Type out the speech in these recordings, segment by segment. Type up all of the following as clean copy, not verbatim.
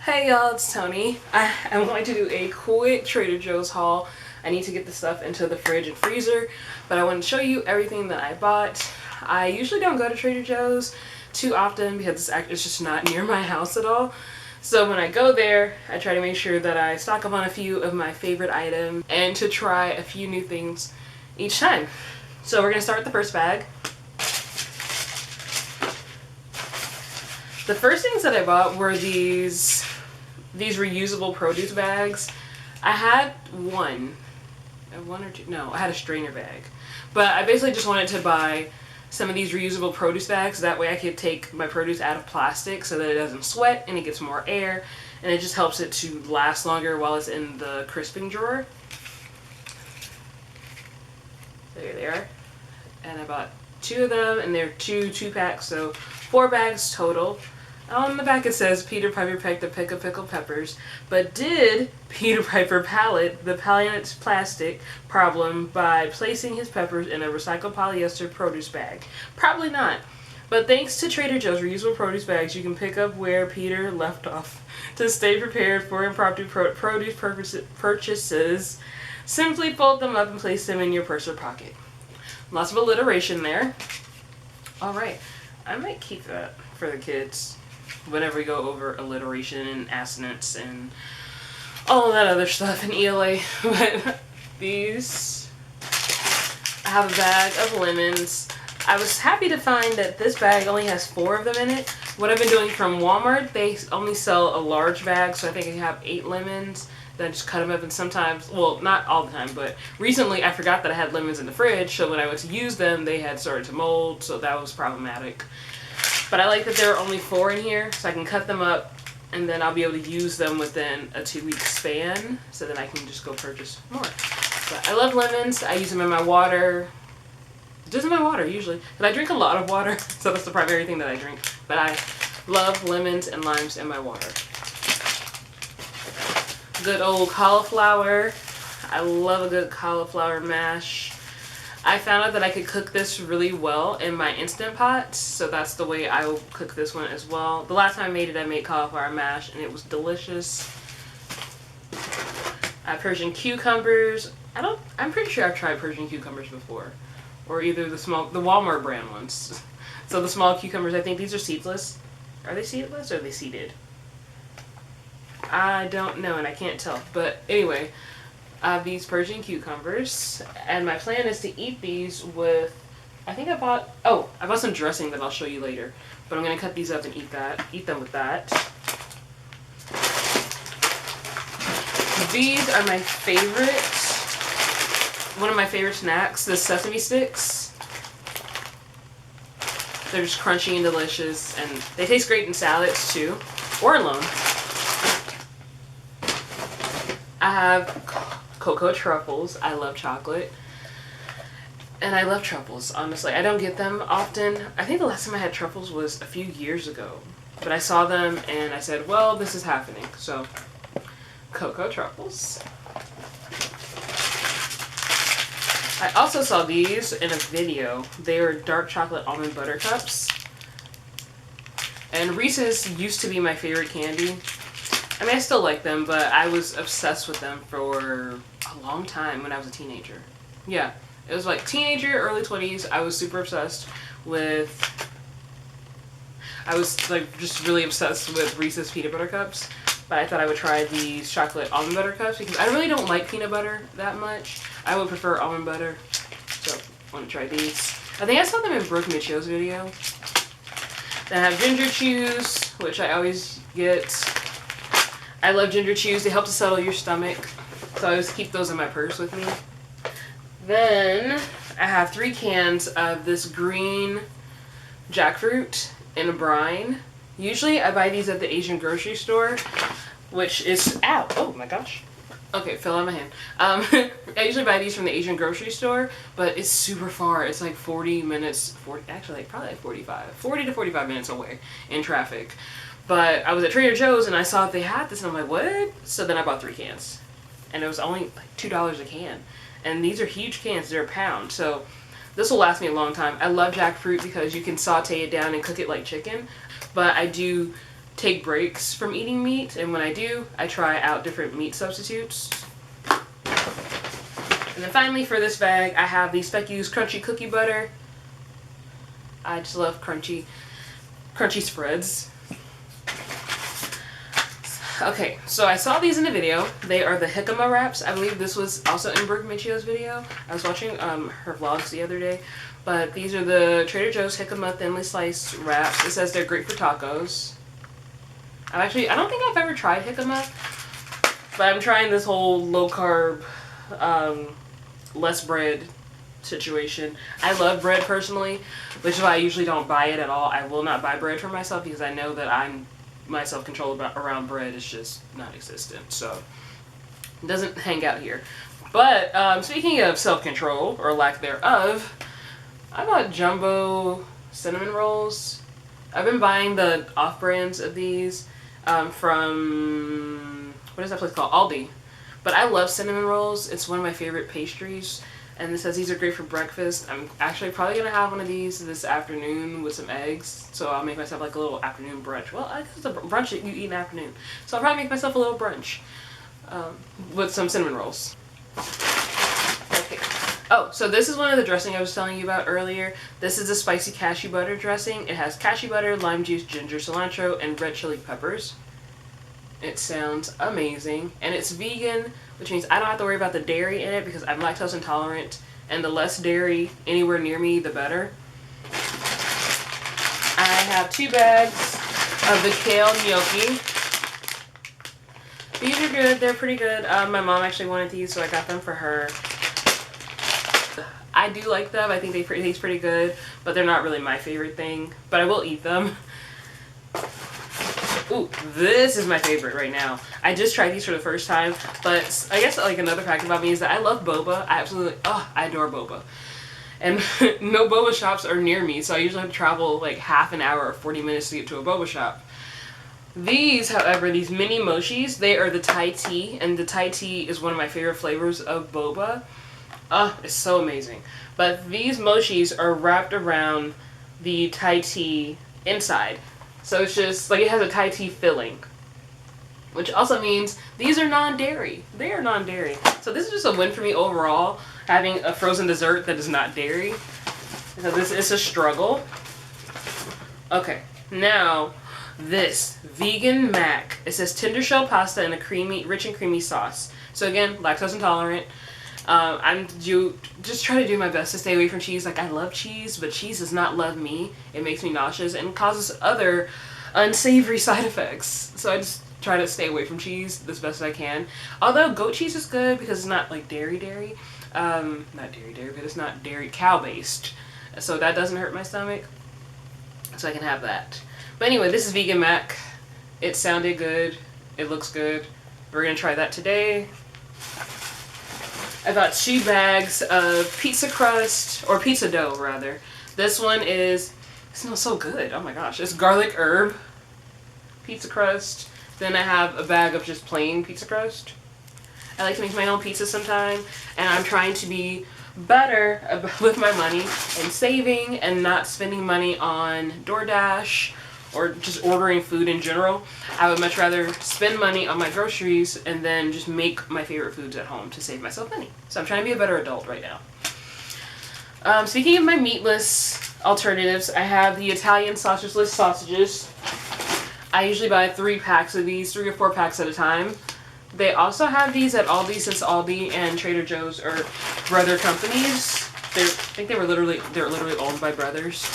Hey y'all, it's Tony. I'm going to do a quick Trader Joe's haul. I need to get the stuff into the fridge and freezer, but I want to show you everything that I bought. I usually don't go to Trader Joe's too often because it's just not near my house at all. So when I go there, I try to make sure that I stock up on a few of my favorite items and to try a few new things each time. So we're going to start with the first bag. The first things that I bought were these reusable produce bags. I had one or two, no, I had a strainer bag. But I basically just wanted to buy some of these reusable produce bags. That way I could take my produce out of plastic so that it doesn't sweat and it gets more air. And it just helps it to last longer while it's in the crisping drawer. There they are. And I bought two of them, and they're two packs, so 4 bags total. On the back it says, Peter Piper pecked a peck of pickled peppers, but did Peter Piper pallet the plastic problem by placing his peppers in a recycled polyester produce bag? Probably not. But thanks to Trader Joe's reusable produce bags, you can pick up where Peter left off. To stay prepared for impromptu produce purchases, simply fold them up and place them in your purse or pocket. Lots of alliteration there. Alright, I might keep that for the kids whenever we go over alliteration and assonance and all of that other stuff in ELA. But these, I have a bag of lemons. I was happy to find that this bag only has 4 of them in it. What I've been doing from Walmart, they only sell a large bag, so I think I have 8 lemons. Then I just cut them up, and sometimes, well, not all the time, but recently I forgot that I had lemons in the fridge, so when I went to use them, they had started to mold, so that was problematic. But I like that there are only 4 in here, so I can cut them up, and then I'll be able to use them within a 2-week span, so then I can just go purchase more. But I love lemons. I use them in my water. Just in my water, usually. And I drink a lot of water, so that's the primary thing that I drink. But I love lemons and limes in my water. Good old cauliflower. I love a good cauliflower mash. I found out that I could cook this really well in my Instant Pot, so that's the way I will cook this one as well. The last time I made it, I made cauliflower mash, and it was delicious. I have Persian cucumbers. I'm pretty sure I've tried Persian cucumbers before, or either the Walmart brand ones. So the small cucumbers, I think these are seedless. Are they seedless or are they seeded? I don't know, and I can't tell. But anyway, I have these Persian cucumbers, and my plan is to eat these with, I bought some dressing that I'll show you later. But I'm going to cut these up and eat them with that. These are my favorite, one of my favorite snacks, the Sesame sticks. They're just crunchy and delicious, and they taste great in salads too, or alone. I have cocoa truffles. I love chocolate. And I love truffles, honestly. I don't get them often. I think the last time I had truffles was a few years ago. But I saw them and I said, well, this is happening. So, cocoa truffles. I also saw these in a video. They were dark chocolate almond butter cups. And Reeses used to be my favorite candy. I mean, I still like them, but I was obsessed with them for a long time when I was a teenager. Yeah, it was like teenager, early 20s. I was super obsessed with, I was like just really obsessed with Reese's peanut butter cups. But I thought I would try these chocolate almond butter cups because I really don't like peanut butter that much. I would prefer almond butter. So I want to try these. I think I saw them in Brooke Mitchell's video. Then I have ginger chews, which I always get. I love ginger chews. They help to settle your stomach. So I always keep those in my purse with me. Then I have 3 cans of this green jackfruit in a brine. Usually I buy these at the Asian grocery store, which is, ow, oh my gosh. Okay, fell out of my hand. I usually buy these from the Asian grocery store, but it's super far. It's like 40 minutes, actually probably like 40 to 45 minutes away in traffic. But I was at Trader Joe's and I saw they had this and I'm like, what? So then I bought 3 cans. And it was only like $2 a can. And these are huge cans, they're a pound. So this will last me a long time. I love jackfruit because you can saute it down and cook it like chicken. But I do take breaks from eating meat, and when I do, I try out different meat substitutes. And then finally for this bag, I have the Specky's Crunchy Cookie Butter. I just love crunchy spreads. Okay, so I saw these in the video. They are the jicama wraps. I believe this was also in Brooke Michio's video. I was watching her vlogs the other day. But these are the Trader Joe's jicama thinly sliced wraps. It says they're great for tacos. I don't think I've ever tried jicama, but I'm trying this whole low carb, less bread situation. I love bread personally, which is why I usually don't buy it at all. I will not buy bread for myself because I know that my self-control around bread is just non-existent. So it doesn't hang out here. But speaking of self-control, or lack thereof, I bought jumbo cinnamon rolls. I've been buying the off-brands of these from, what is that place called? Aldi. But I love cinnamon rolls. It's one of my favorite pastries. And it says these are great for breakfast. I'm actually probably going to have one of these this afternoon with some eggs. So I'll make myself like a little afternoon brunch. Well, I guess it's a brunch that you eat in the afternoon. So I'll probably make myself a little brunch with some cinnamon rolls. Okay. Oh, so this is one of the dressing I was telling you about earlier. This is a spicy cashew butter dressing. It has cashew butter, lime juice, ginger, cilantro, and red chili peppers. It sounds amazing. And it's vegan, which means I don't have to worry about the dairy in it because I'm lactose intolerant. And the less dairy anywhere near me, the better. I have 2 bags of the kale gnocchi. These are good. They're pretty good. My mom actually wanted these, so I got them for her. I do like them. I think they taste pretty good, but they're not really my favorite thing. But I will eat them. Ooh, this is my favorite right now. I just tried these for the first time, but I guess like another fact about me is that I love boba. I adore boba. And no boba shops are near me, so I usually have to travel like half an hour or 40 minutes to get to a boba shop. These, however, these mini mochis, they are the Thai tea, and the Thai tea is one of my favorite flavors of boba. It's so amazing. But these mochis are wrapped around the Thai tea inside. So it's just, like, it has a Thai tea filling. Which also means these are non-dairy. They are non-dairy. So this is just a win for me overall, having a frozen dessert that is not dairy. So this is a struggle. Okay, now this vegan mac. It says tender shell pasta in a rich and creamy sauce. So again, lactose intolerant. I'm just trying to do my best to stay away from cheese. Like, I love cheese, but cheese does not love me. It makes me nauseous and causes other unsavory side effects. So I just try to stay away from cheese as best as I can. Although goat cheese is good because it's not like dairy. Not dairy, but it's not dairy cow-based. So that doesn't hurt my stomach. So I can have that. But anyway, this is vegan mac. It sounded good. It looks good. We're going to try that today. I got 2 bags of pizza crust, or pizza dough rather. This one it smells so good. Oh my gosh. It's garlic herb pizza crust. Then I have a bag of just plain pizza crust. I like to make my own pizza sometime, and I'm trying to be better with my money and saving and not spending money on DoorDash or just ordering food in general. I would much rather spend money on my groceries and then just make my favorite foods at home to save myself money. So I'm trying to be a better adult right now. Speaking of my meatless alternatives, I have the Italian sausageless sausages. I usually buy 3 packs of these, 3 or 4 packs at a time. They also have these at Aldi, since Aldi and Trader Joe's are brother companies. I think they're literally owned by brothers.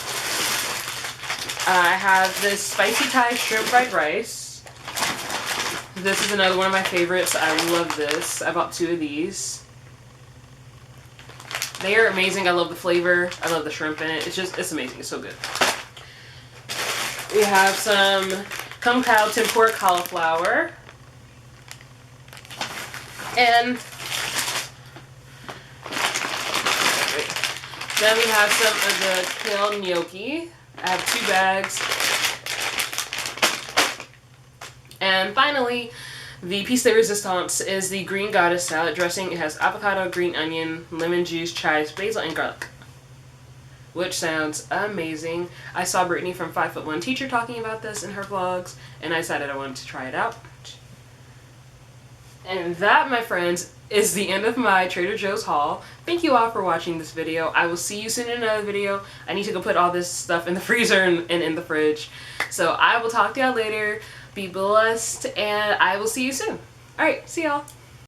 I have this spicy Thai shrimp fried rice. This is another one of my favorites. I love this. I bought 2 of these. They are amazing. I love the flavor. I love the shrimp in it. It's amazing. It's so good. We have some kung pao tempura cauliflower. And then we have some of the kale gnocchi. I have 2 bags. And finally, the piece de resistance is the green goddess salad dressing. It has avocado, green onion, lemon juice, chives, basil, and garlic. which sounds amazing. I saw Brittany from 5'1" Teacher talking about this in her vlogs, and I decided I wanted to try it out. And that, my friends, is the end of my Trader Joe's haul. Thank you all for watching this video. I will see you soon in another video. I need to go put all this stuff in the freezer and in the fridge. So I will talk to y'all later. Be blessed, and I will see you soon. Alright, see y'all.